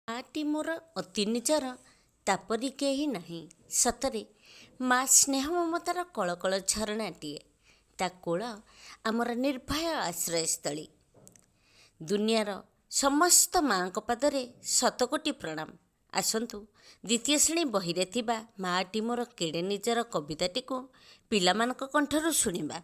ମାଟି ମୋର ଅତି ନିଜର ତାପରି କେହି ନାହିଁ ସତରେ। ମା ସ୍ନେହ ମମତାର କଳକଳ ଝରଣାଟିଏ, ତା କୋଳ ଆମର ନିର୍ଭୟ ଆଶ୍ରୟସ୍ଥଳୀ। ଦୁନିଆର ସମସ୍ତ ମାଙ୍କ ପାଦରେ ଶତକୋଟି ପ୍ରଣାମ। ଆସନ୍ତୁ ଦ୍ୱିତୀୟ ଶ୍ରେଣୀ ବହିରେ ଥିବା ମାଟି ମୋର କେଡ଼େ ନିଜର କବିତାଟିକୁ ପିଲାମାନଙ୍କ କଣ୍ଠରୁ ଶୁଣିବା।